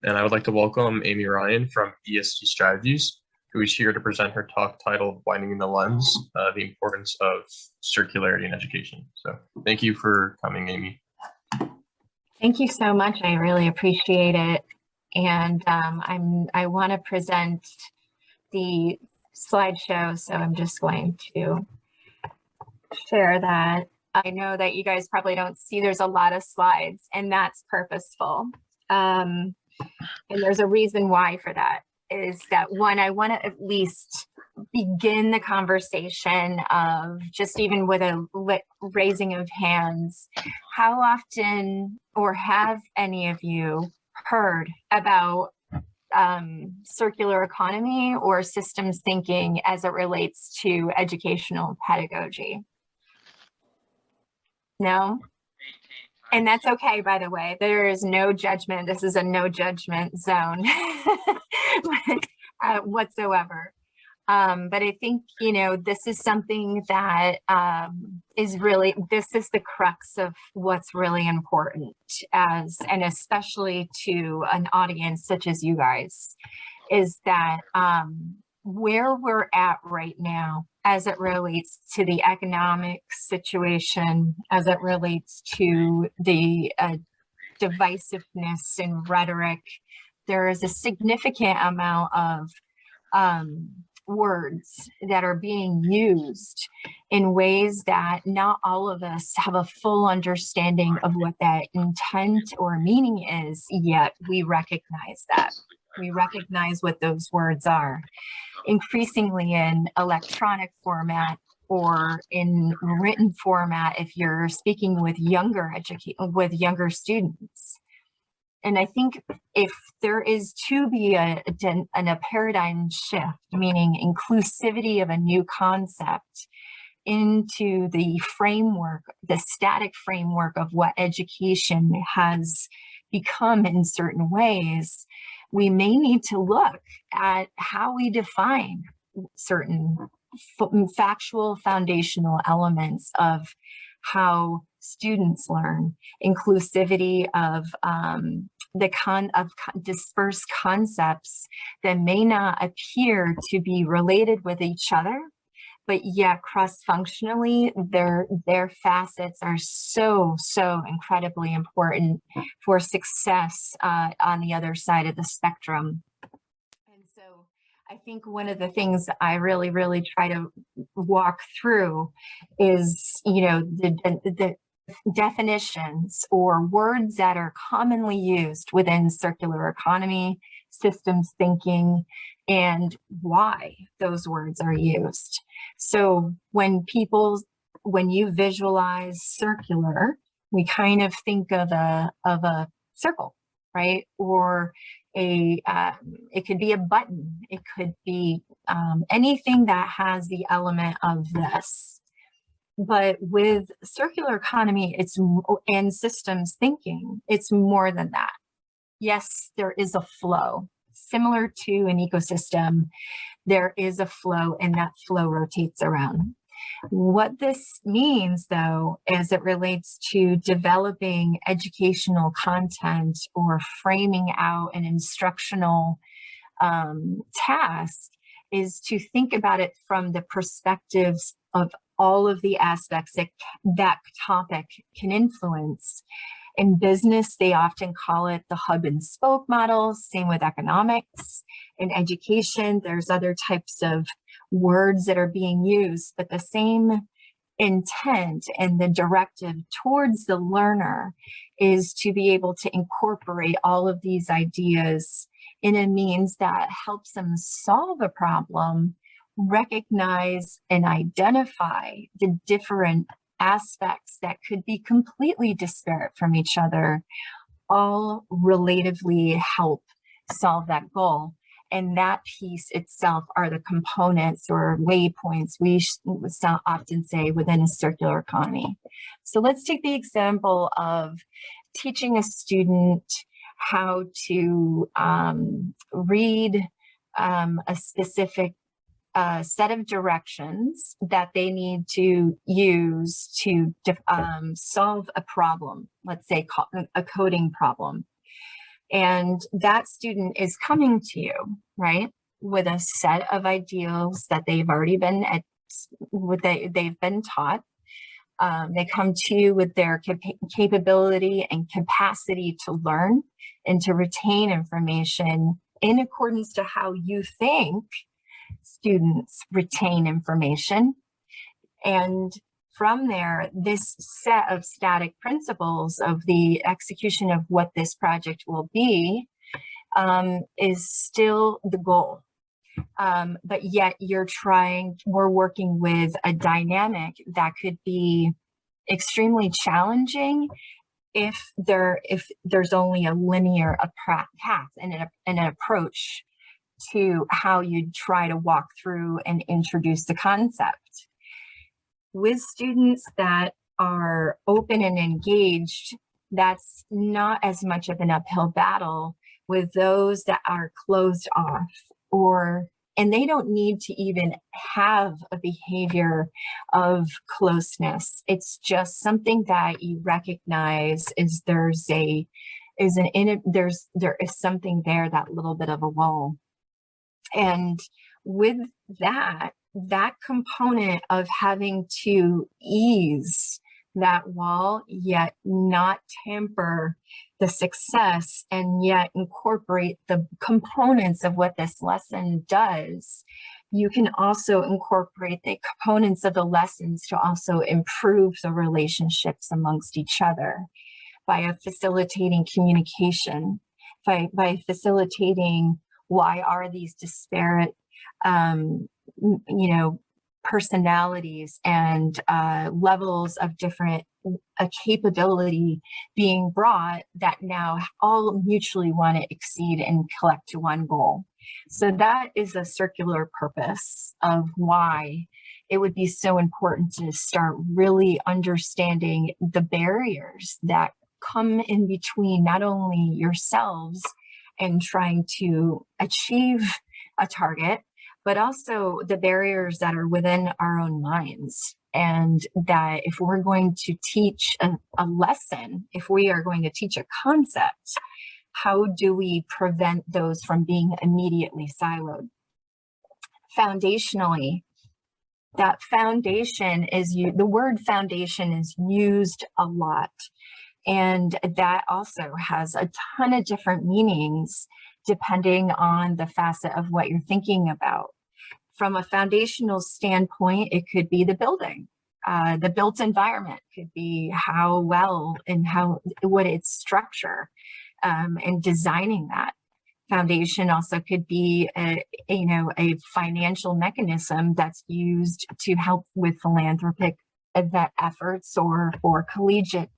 and I would like to welcome Amy Ryan from ESG Strategies, who is here to present her talk titled Widening the Lens, the Importance of Circularity in Education. So thank you for coming, Amy. Thank you so much. I really appreciate it. And I want to present the slideshow, so I'm just going to share that. I know that you guys probably don't see there's a lot of slides, and that's purposeful. And there's a reason why for that, is that one, I want to at least begin the conversation of just even with a raising of hands. How often or have any of you heard about circular economy or systems thinking as it relates to educational pedagogy? No? And that's okay, by the way. There is no judgment. This is a no judgment zone whatsoever. But I think, you know, this is something that is really, this is the crux of what's really important and especially to an audience such as you guys, is that where we're at right now as it relates to the economic situation, as it relates to the divisiveness and rhetoric, there is a significant amount of words that are being used in ways that not all of us have a full understanding of what that intent or meaning is, yet we recognize that. We recognize what those words are. Increasingly in electronic format or in written format if you're speaking with younger students. And I think if there is to be a paradigm shift, meaning inclusivity of a new concept into the framework, the static framework of what education has become in certain ways, we may need to look at how we define certain factual foundational elements of how students learn, inclusivity of dispersed concepts that may not appear to be related with each other, but yet cross-functionally, their facets are so incredibly important for success on the other side of the spectrum. And so I think one of the things that I really try to walk through is, you know, the definitions or words that are commonly used within circular economy, systems thinking, and why those words are used. So when you visualize circular, we kind of think of a circle, right? Or it could be a button. It could be anything that has the element of this. But with circular economy, and systems thinking, it's more than that. Yes, there is a flow. Similar to an ecosystem, there is a flow, and that flow rotates around. What this means, though, as it relates to developing educational content or framing out an instructional task, is to think about it from the perspectives of all of the aspects that topic can influence. In business, they often call it the hub and spoke model, same with economics. In education, there's other types of words that are being used, but the same intent and the directive towards the learner is to be able to incorporate all of these ideas in a means that helps them solve a problem, recognize and identify the different aspects that could be completely disparate from each other, all relatively help solve that goal. And that piece itself are the components or waypoints we often say within a circular economy. So let's take the example of teaching a student how to read a specific set of directions that they need to use to solve a problem, let's say a coding problem. And that student is coming to you, right, with a set of ideals that they've already been they've been taught. They come to you with their capability and capacity to learn and to retain information in accordance to how you think students retain information. And from there, this set of static principles of the execution of what this project will be is still the goal. But yet we're working with a dynamic that could be extremely challenging if there's only a linear path and an approach to how you try to walk through and introduce the concept. With students that are open and engaged, that's not as much of an uphill battle. With those that are closed off, and they don't need to even have a behavior of closeness. It's just something that you recognize is there is something there, that little bit of a wall. And with that component of having to ease that wall, yet not tamper the success, and yet incorporate the components of what this lesson does, you can also incorporate the components of the lessons to also improve the relationships amongst each other by facilitating communication, by facilitating why are these disparate personalities and levels of different capability being brought that now all mutually want to exceed and collect to one goal. So that is a circular purpose of why it would be so important to start really understanding the barriers that come in between not only yourselves and trying to achieve a target, but also the barriers that are within our own minds. And that if we're going to teach a lesson, if we are going to teach a concept, how do we prevent those from being immediately siloed? Foundationally, that foundation is the word foundation is used a lot. And that also has a ton of different meanings depending on the facet of what you're thinking about. From a foundational standpoint, it could be the building. The built environment could be how well and what its structure and designing that. Foundation also could be a financial mechanism that's used to help with philanthropic efforts or collegiate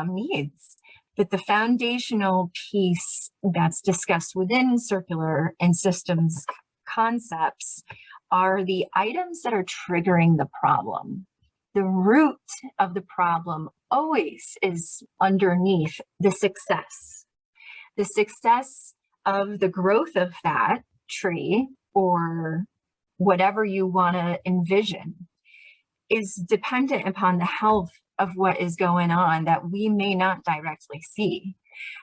needs. But the foundational piece that's discussed within circular and systems concepts are the items that are triggering the problem. The root of the problem always is underneath the success. The success of the growth of that tree or whatever you want to envision is dependent upon the health of what is going on that we may not directly see.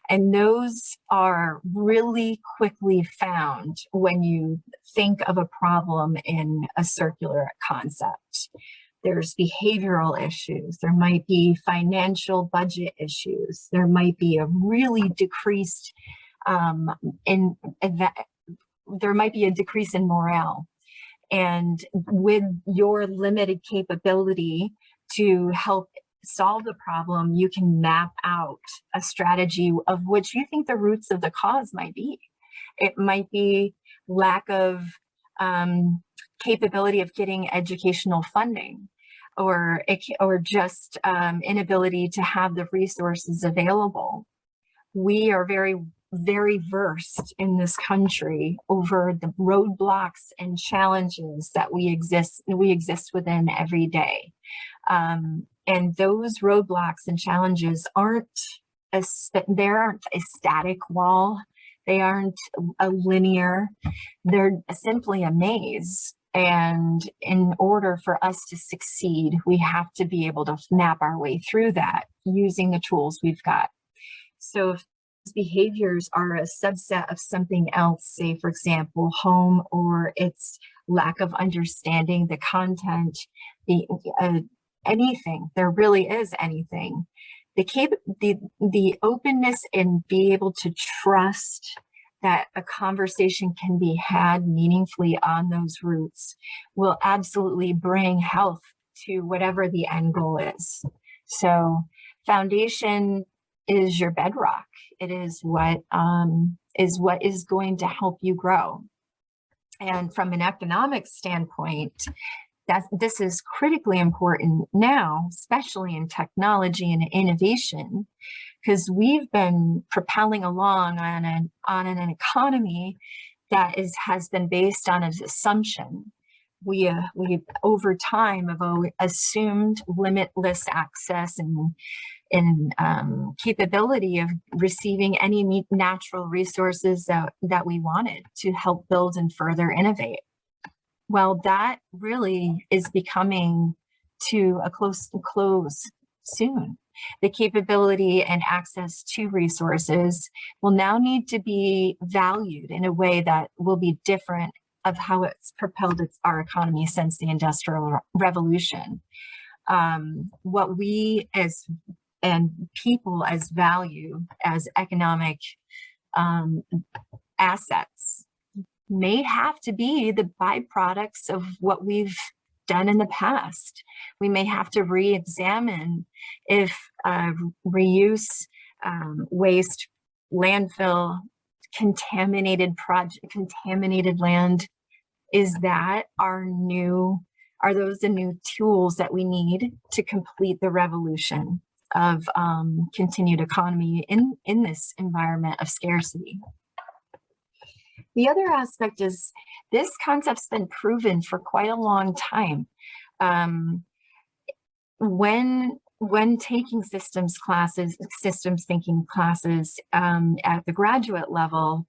And those are really quickly found when you think of a problem in a circular concept. There's behavioral issues. There might be financial budget issues. There might be a really decreased there might be a decrease in morale. And with your limited capability to help solve the problem, you can map out a strategy of which you think the roots of the cause might be. It might be lack of capability of getting educational funding, or just inability to have the resources available. We are very, very versed in this country over the roadblocks and challenges that we exist within every day. And those roadblocks and challenges aren't a static wall. They aren't a linear, they're simply a maze. And in order for us to succeed, we have to be able to map our way through that using the tools we've got. So behaviors are a subset of something else, say, for example, home, or its lack of understanding the content, the anything, there really is anything. The openness and be able to trust that a conversation can be had meaningfully on those roots will absolutely bring health to whatever the end goal is. So foundation is your bedrock. It is what is going to help you grow. And from an economic standpoint, this is critically important now, especially in technology and innovation, because we've been propelling along on an economy that has been based on an assumption. We over time have assumed limitless access and capability of receiving any natural resources that we wanted to help build and further innovate. Well, that really is becoming to a close soon. The capability and access to resources will now need to be valued in a way that will be different of how it's propelled our economy since the Industrial Revolution. What we and people as value as economic assets may have to be the byproducts of what we've done in the past. We may have to re-examine if reuse, waste, landfill, contaminated land, are those the new tools that we need to complete the revolution of continued economy in this environment of scarcity? The other aspect is this concept's been proven for quite a long time. When taking systems thinking classes at the graduate level,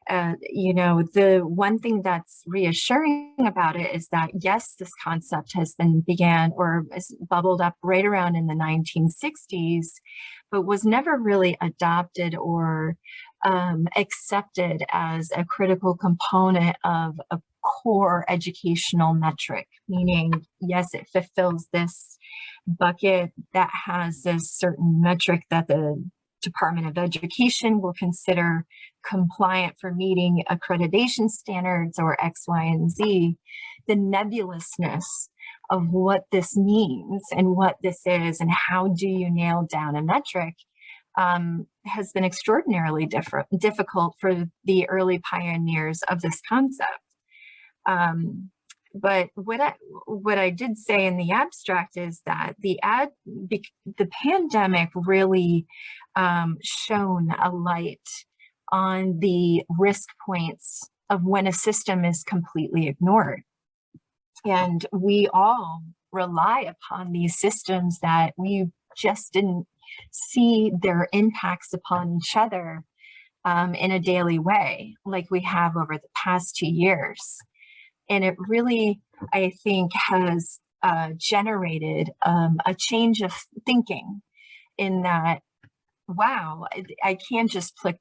the one thing that's reassuring about it is that, yes, this concept has bubbled up right around in the 1960s, but was never really adopted or accepted as a critical component of a core educational metric, meaning, yes, it fulfills this bucket that has this certain metric that the Department of Education will consider compliant for meeting accreditation standards or X, Y, and Z. The nebulousness of what this means and what this is and how do you nail down a metric has been extraordinarily difficult for the early pioneers of this concept. But what I did say in the abstract is that the pandemic really shone a light on the risk points of when a system is completely ignored. And we all rely upon these systems that we just didn't see their impacts upon each other in a daily way, like we have over the past 2 years. And it really, I think, has generated a change of thinking in that, wow, I can't just click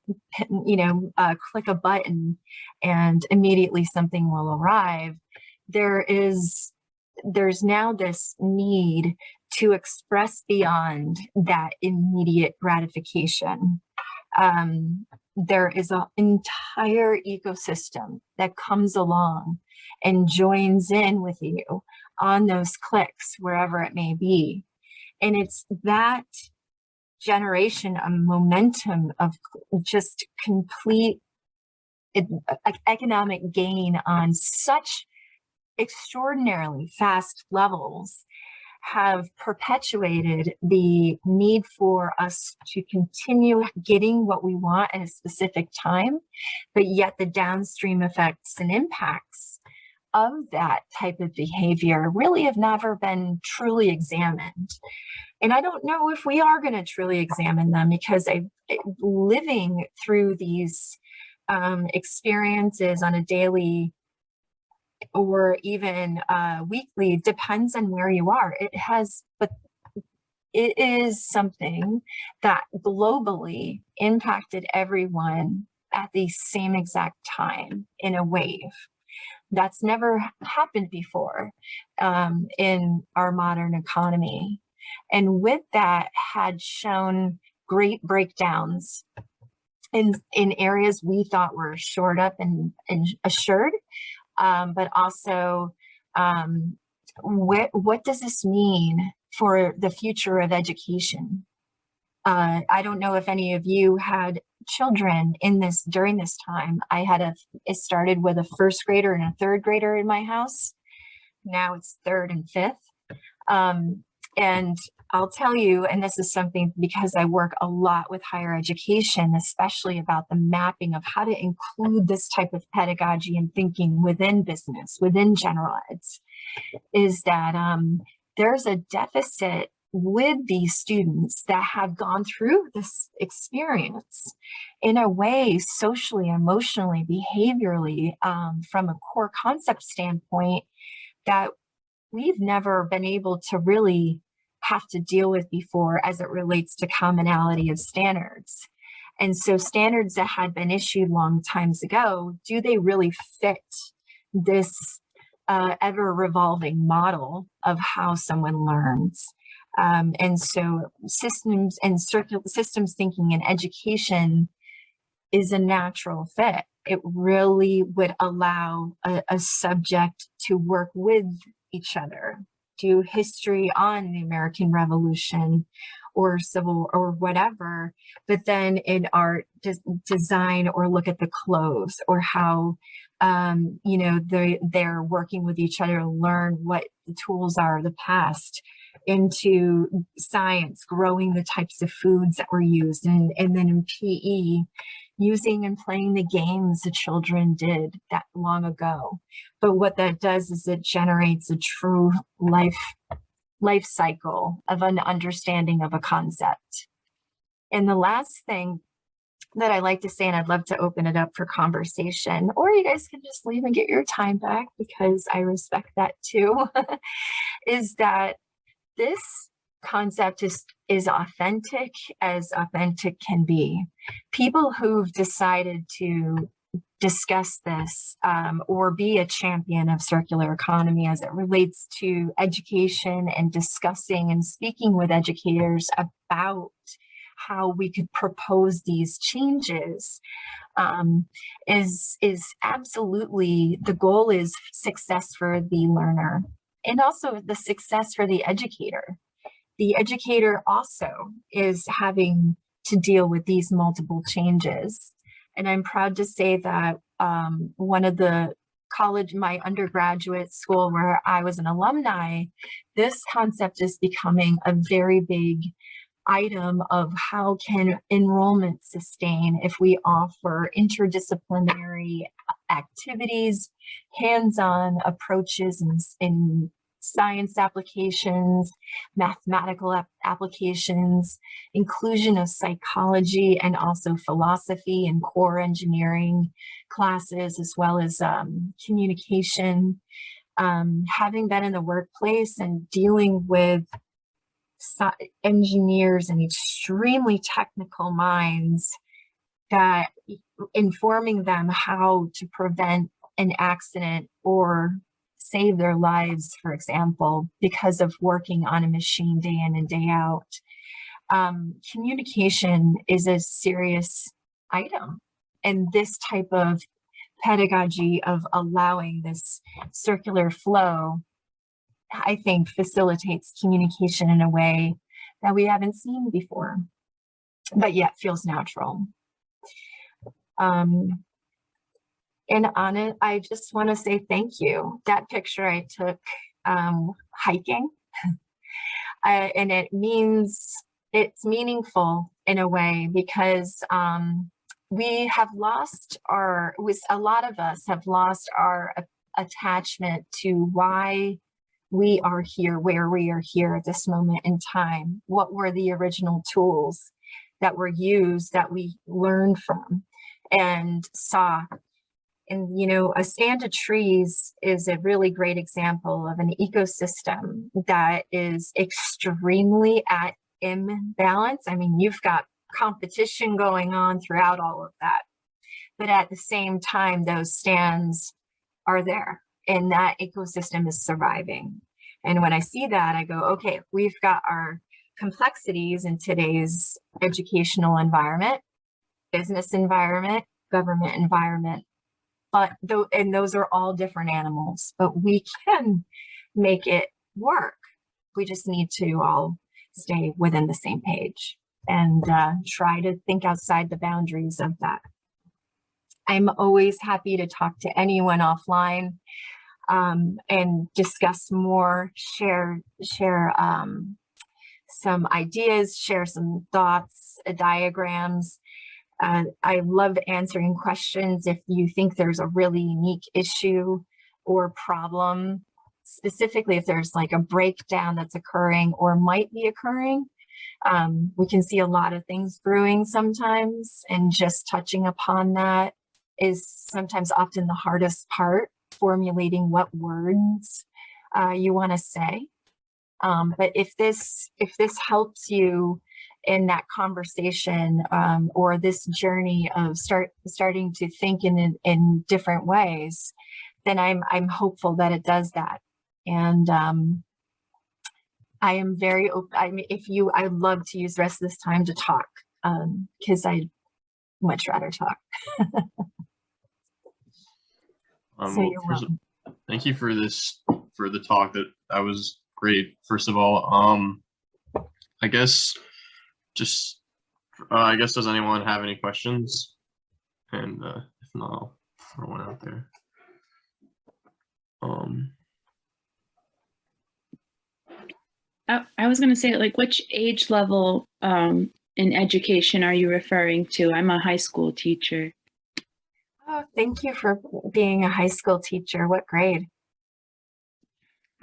a button and immediately something will arrive. There's now this need to express beyond that immediate gratification. There is an entire ecosystem that comes along and joins in with you on those clicks, wherever it may be. And it's that generation of momentum of just complete economic gain on such extraordinarily fast levels have perpetuated the need for us to continue getting what we want at a specific time, but yet the downstream effects and impacts of that type of behavior really have never been truly examined. And I don't know if we are going to truly examine them, because living through these experiences on a daily or even weekly depends on where you are. But it is something that globally impacted everyone at the same exact time in a wave. That's never happened before in our modern economy. And with that had shown great breakdowns in areas we thought were shored up and assured, but also what does this mean for the future of education? I don't know if any of you had children during this time. It started with a first grader and a third grader in my house. Now it's third and fifth. And I'll tell you, and this is something because I work a lot with higher education, especially about the mapping of how to include this type of pedagogy and thinking within business, within general eds, is that there's a deficit with these students that have gone through this experience in a way, socially, emotionally, behaviorally, from a core concept standpoint, that we've never been able to really have to deal with before as it relates to commonality of standards. And so standards that had been issued long times ago, do they really fit this ever revolving model of how someone learns? And so systems and systems thinking in education is a natural fit. It really would allow a subject to work with each other, do history on the American Revolution or civil or whatever, but then in art, design, or look at the clothes, or how they're working with each other to learn what the tools are of the past, into science, growing the types of foods that were used, and then in PE, using and playing the games the children did that long ago. But what that does is it generates a true life cycle of an understanding of a concept. And the last thing that I like to say, and I'd love to open it up for conversation, or you guys can just leave and get your time back because I respect that too, is that this concept is authentic as authentic can be. People who've decided to discuss this or be a champion of circular economy as it relates to education, and discussing and speaking with educators about how we could propose these changes is absolutely, the goal is success for the learner and also the success for the educator. The educator also is having to deal with these multiple changes. And I'm proud to say that one of the my undergraduate school where I was an alumni, this concept is becoming a very big item of how can enrollment sustain if we offer interdisciplinary activities, hands-on approaches in science applications, mathematical applications, inclusion of psychology, and also philosophy and core engineering classes, as well as communication. Having been in the workplace and dealing with engineers and extremely technical minds, that informing them how to prevent an accident or save their lives, for example, because of working on a machine day in and day out. Communication is a serious item, and this type of pedagogy of allowing this circular flow, I think, facilitates communication in a way that we haven't seen before, but yet feels natural. And on it, I just want to say thank you. That picture I took hiking, and it's meaningful in a way because we have lost a lot of us have lost our attachment to why we are here, where we are here at this moment in time. What were the original tools that were used that we learned from and saw? And, you know, a stand of trees is a really great example of an ecosystem that is extremely at imbalance. I mean, you've got competition going on throughout all of that. But at the same time, those stands are there and that ecosystem is surviving. And when I see that, I go, okay, we've got our complexities in today's educational environment, business environment, government environment, but and those are all different animals, but we can make it work. We just need to all stay within the same page and try to think outside the boundaries of that. I'm always happy to talk to anyone offline and discuss more, share some ideas, share some thoughts, diagrams. I love answering questions if you think there's a really unique issue or problem, specifically if there's like a breakdown that's occurring or might be occurring. We can see a lot of things brewing sometimes, and just touching upon that is sometimes often the hardest part, formulating what words you want to say. But if this helps you in that conversation or this journey of starting to think in different ways, then I'm hopeful that it does that. And I am very open. I mean, I'd love to use the rest of this time to talk because I'd much rather talk. So you're welcome. Thank you for the talk. That was great. First of all, I guess does anyone have any questions? And if not, I'll throw one out there. I was going to say, like, which age level in education are you referring to? I'm a high school teacher. Oh, thank you for being a high school teacher. What grade?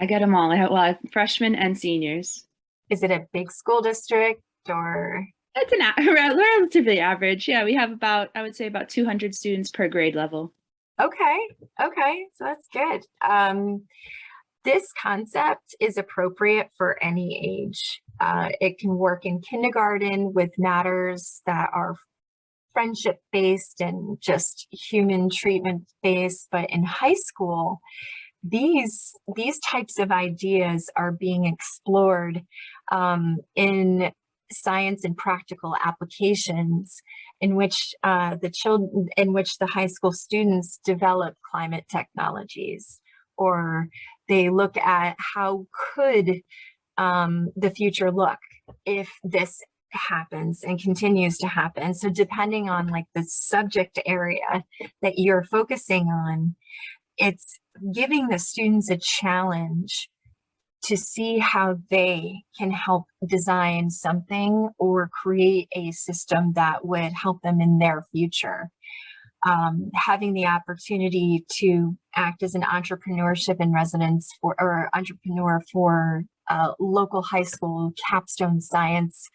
I get them all. I have freshmen and seniors. Is it a big school district or? It's relatively average. Yeah, we have about, I would say about 200 students per grade level. Okay, so that's good. This concept is appropriate for any age. It can work in kindergarten with matters that are friendship-based and just human treatment-based, but in high school, these types of ideas are being explored in science and practical applications in which the high school students develop climate technologies, or they look at how could the future look if this happens and continues to happen. So depending on like the subject area that you're focusing on, it's giving the students a challenge to see how they can help design something or create a system that would help them in their future. Having the opportunity to act as an entrepreneurship in residence or entrepreneur for a local high school capstone science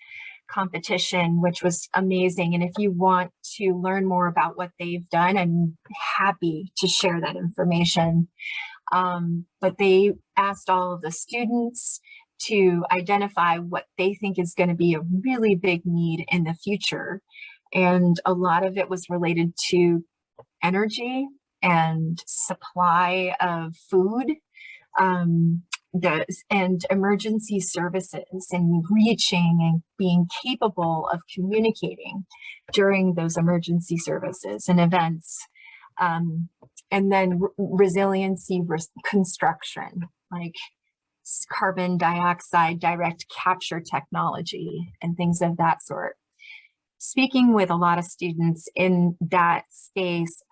competition, which was amazing. And if you want to learn more about what they've done, I'm happy to share that information. But they asked all of the students to identify what they think is going to be a really big need in the future. And a lot of it was related to energy and supply of food, and emergency services, and reaching and being capable of communicating during those emergency services and events. And then resiliency construction, like carbon dioxide direct capture technology and things of that sort. Speaking with a lot of students in that space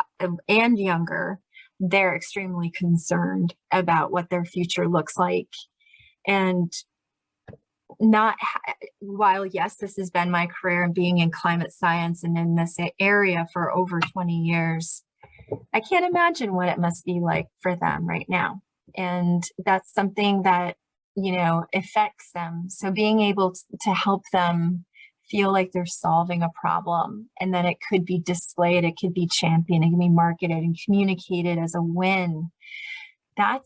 and younger, they're extremely concerned about what their future looks like. And while yes, this has been my career and being in climate science and in this area for over 20 years, I can't imagine what it must be like for them right now. And that's something that, you know, affects them. So being able to help them feel like they're solving a problem, and then it could be displayed, it could be championed, it can be marketed and communicated as a win. That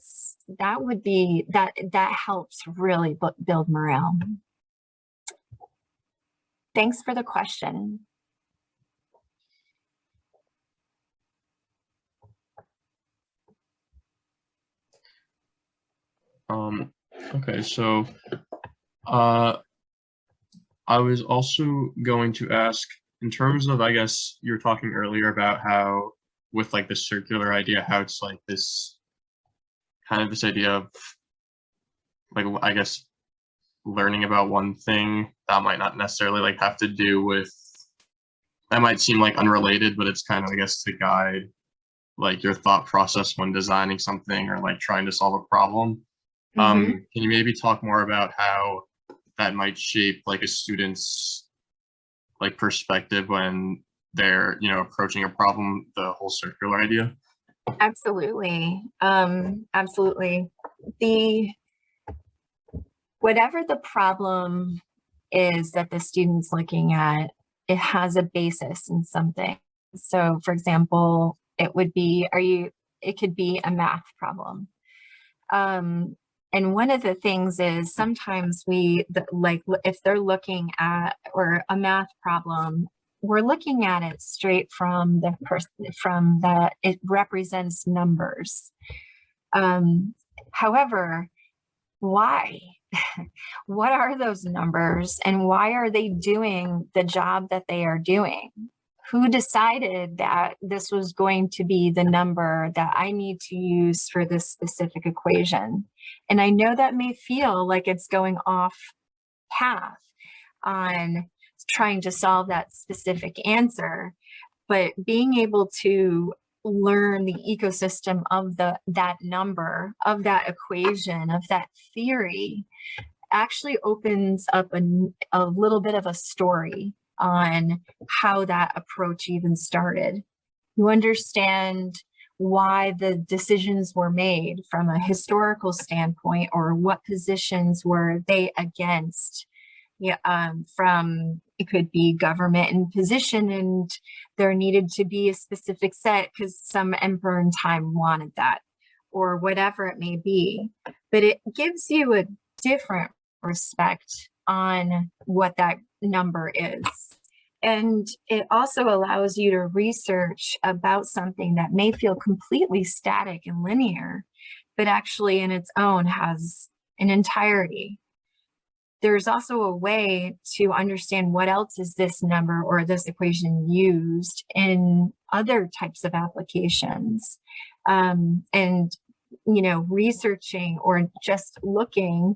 helps really build morale. Thanks for the question. Okay, so I was also going to ask, in terms of, I guess you were talking earlier about how with like the circular idea, how it's like this kind of this idea of like, I guess, learning about one thing that might not necessarily like have to do with, that might seem like unrelated, but it's kind of, I guess, to guide like your thought process when designing something or like trying to solve a problem. Can you maybe talk more about how that might shape like a student's like perspective when they're, you know, approaching a problem, the whole circular idea? Absolutely. Absolutely. Whatever the problem is that the student's looking at, it has a basis in something. So for example, it would be, it could be a math problem. And one of the things is sometimes if they're looking at, or a math problem, we're looking at it straight from it represents numbers. However, why? What are those numbers, and why are they doing the job that they are doing? Who decided that this was going to be the number that I need to use for this specific equation? And I know that may feel like it's going off path on trying to solve that specific answer, but being able to learn the ecosystem of that number, of that equation, of that theory, actually opens up a little bit of a story on how that approach even started. You understand why the decisions were made from a historical standpoint, or what positions were they against. Yeah, from, it could be government in position, and there needed to be a specific set because some emperor in time wanted that, or whatever it may be. But it gives you a different respect on what that number is. And it also allows you to research about something that may feel completely static and linear, but actually in its own has an entirety. There's also a way to understand what else is this number or this equation used in other types of applications. And, you know, researching or just looking,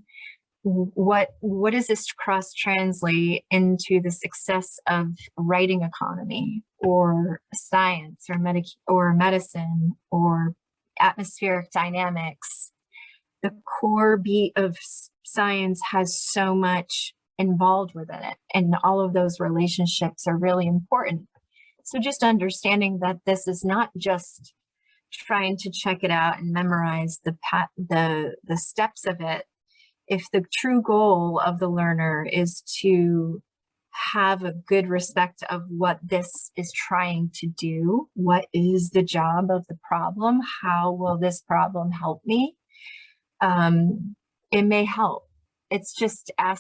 what does this cross translate into the success of writing economy, or science, or medicine, or atmospheric dynamics? The core beat of science has so much involved within it, and all of those relationships are really important. So just understanding that this is not just trying to check it out and memorize the steps of it. If the true goal of the learner is to have a good respect of what this is trying to do, what is the job of the problem, how will this problem help me, it may help. It's just I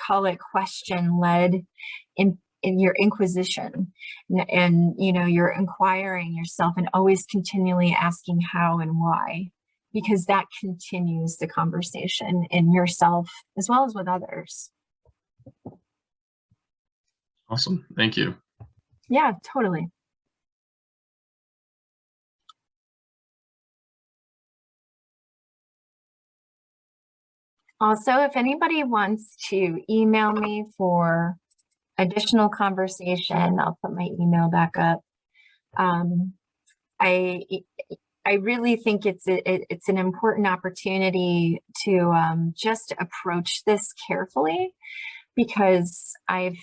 call it question-led in your inquisition, and you know, you're inquiring yourself and always continually asking how and why, because that continues the conversation in yourself as well as with others. Awesome, thank you. Yeah, totally. Also, if anybody wants to email me for additional conversation, I'll put my email back up. I really think it's an important opportunity to just approach this carefully, because I've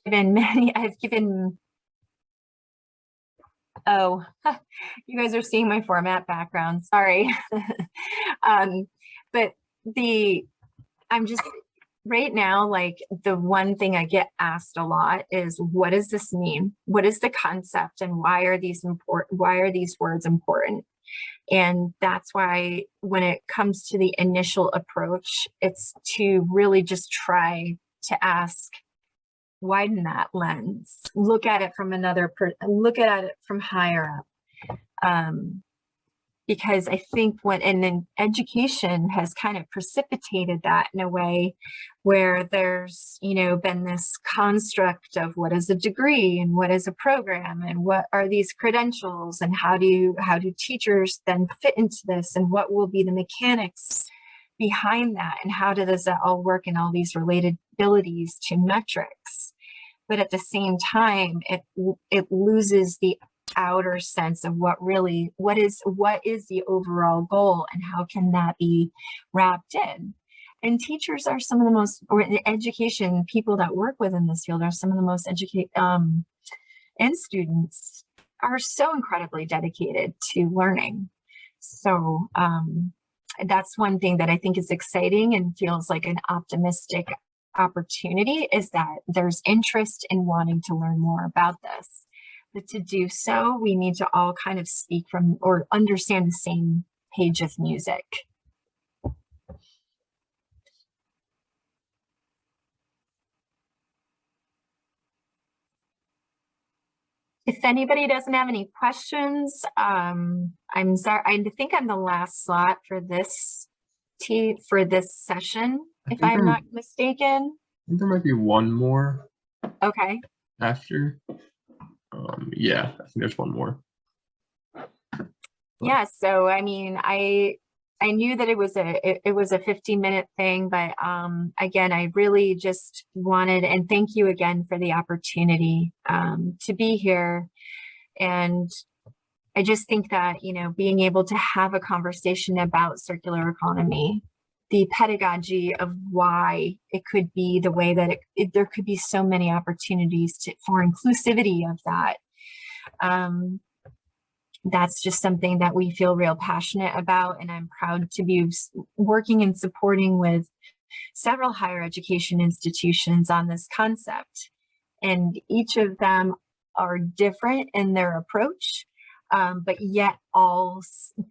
given oh, you guys are seeing my format background, sorry. But right now, like the one thing I get asked a lot is, what does this mean? What is the concept, and why are these important? Why are these words important? And that's why when it comes to the initial approach, it's to really just try to ask, widen that lens, look at it from look at it from higher up. Because I think and then education has kind of precipitated that in a way where there's, been this construct of what is a degree and what is a program and what are these credentials and how do teachers then fit into this, and what will be the mechanics behind that, and how does that all work, and all these related abilities to metrics. But at the same time, it loses the outer sense of what is the overall goal, and how can that be wrapped in. And teachers are some of the most, or the education people that work within this field are some of the most educated, and students are so incredibly dedicated to learning. So that's one thing that I think is exciting and feels like an optimistic opportunity, is that there's interest in wanting to learn more about this. But to do so, we need to all kind of speak from or understand the same page of music. If anybody doesn't have any questions, I'm sorry. I think I'm the last slot for this session, if I'm not mistaken. I think there might be one more. Okay. After. Yeah, I think there's one more. Yeah, so I mean, I knew that it was a 15-minute thing, but again, I really just wanted, and thank you again for the opportunity to be here. And I just think that, being able to have a conversation about circular economy, the pedagogy of why it could be the way that there could be so many opportunities for inclusivity of that. That's just something that we feel real passionate about, and I'm proud to be working and supporting with several higher education institutions on this concept. And each of them are different in their approach, but yet all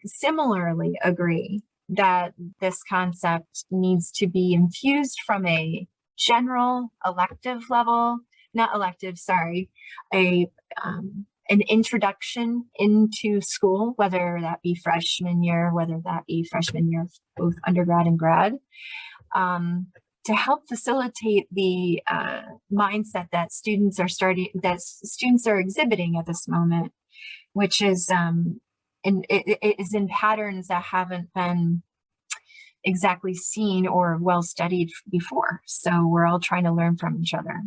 similarly agree that this concept needs to be infused from a general elective level, not elective, sorry, an introduction into school, whether that be freshman year, whether that be freshman year, both undergrad and grad, to help facilitate the mindset that students are exhibiting at this moment, which is it is in patterns that haven't been exactly seen or well studied before. So we're all trying to learn from each other.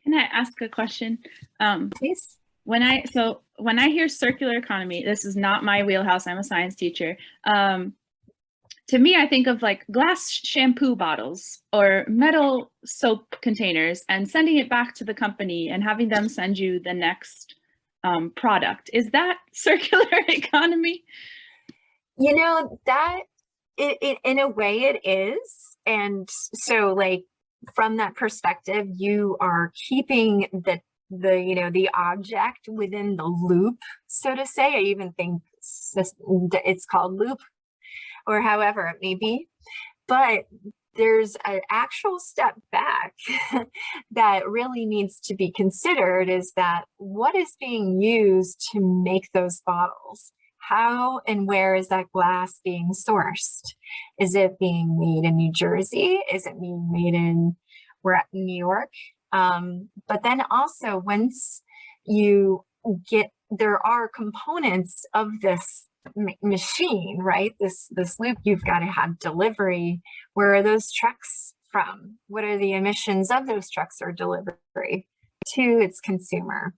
Can I ask a question? Please. When I hear circular economy, this is not my wheelhouse. I'm a science teacher. To me, I think of like glass shampoo bottles or metal soap containers and sending it back to the company and having them send you the next product. Is that circular economy? That in a way it is. And so like, from that perspective, you are keeping the object within the loop, so to say. I even think it's called loop, or however it may be. But there's an actual step back that really needs to be considered, is that what is being used to make those bottles? How and where is that glass being sourced? Is it being made in New Jersey? Is it being made in New York? But then also, once you there are components of this machine, right? This loop, you've got to have delivery. Where are those trucks from? What are the emissions of those trucks or delivery to its consumer?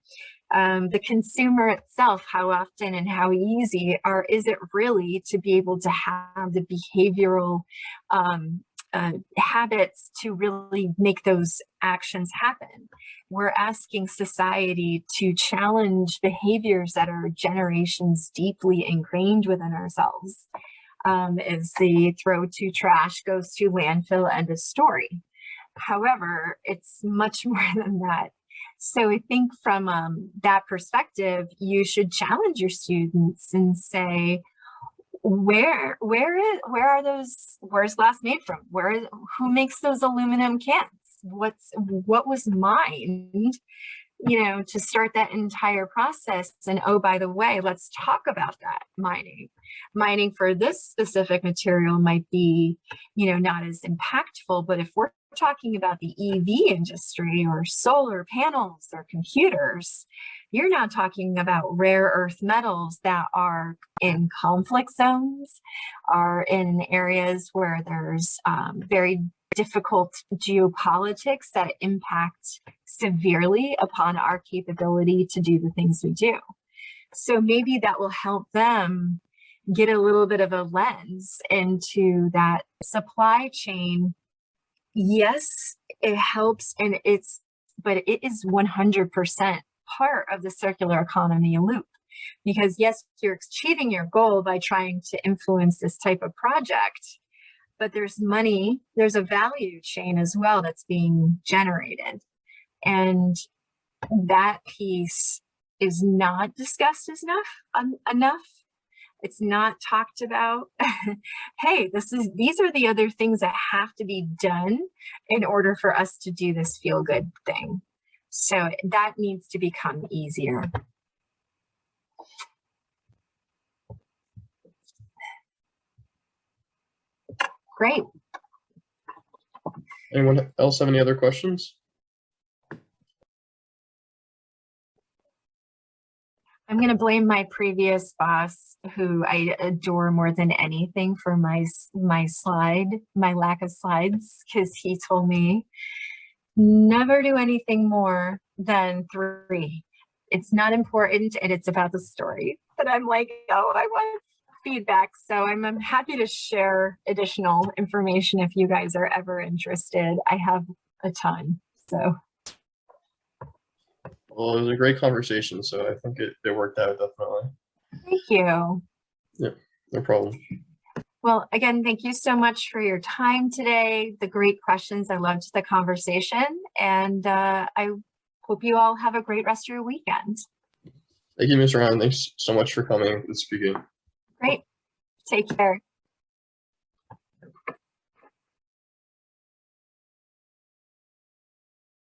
The consumer itself, how often and how easy is it really to be able to have the behavioral habits to really make those actions happen? We're asking society to challenge behaviors that are generations deeply ingrained within ourselves. is the throw to trash goes to landfill, end of story. However, it's much more than that. So I think from that perspective, you should challenge your students and say, where's glass made from? Who makes those aluminum cans? What was mined, to start that entire process? And oh, by the way, let's talk about that mining. Mining for this specific material might be, not as impactful, but if we're talking about the EV industry or solar panels or computers, you're now talking about rare earth metals that are in conflict zones, are in areas where there's very difficult geopolitics that impact severely upon our capability to do the things we do. So maybe that will help them get a little bit of a lens into that supply chain. Yes, it helps, but it is 100% part of the circular economy loop. Because yes, you're achieving your goal by trying to influence this type of project, but there's money, there's a value chain as well that's being generated. And that piece is not discussed enough. It's not talked about. Hey, these are the other things that have to be done in order for us to do this feel good thing. So that needs to become easier. Great. Anyone else have any other questions? I'm going to blame my previous boss, who I adore more than anything, for my lack of slides, because he told me never do anything more than 3. It's not important, and it's about the story. But I'm like, oh, I want feedback. So I'm happy to share additional information if you guys are ever interested. I have a ton, so. Well, it was a great conversation, so I think it worked out definitely. Thank you. Yeah, no problem. Well, again, thank you so much for your time today. The great questions. I loved the conversation, and I hope you all have a great rest of your weekend. Thank you, Ms. Ryan. Thanks so much for coming and speaking. Great. Take care.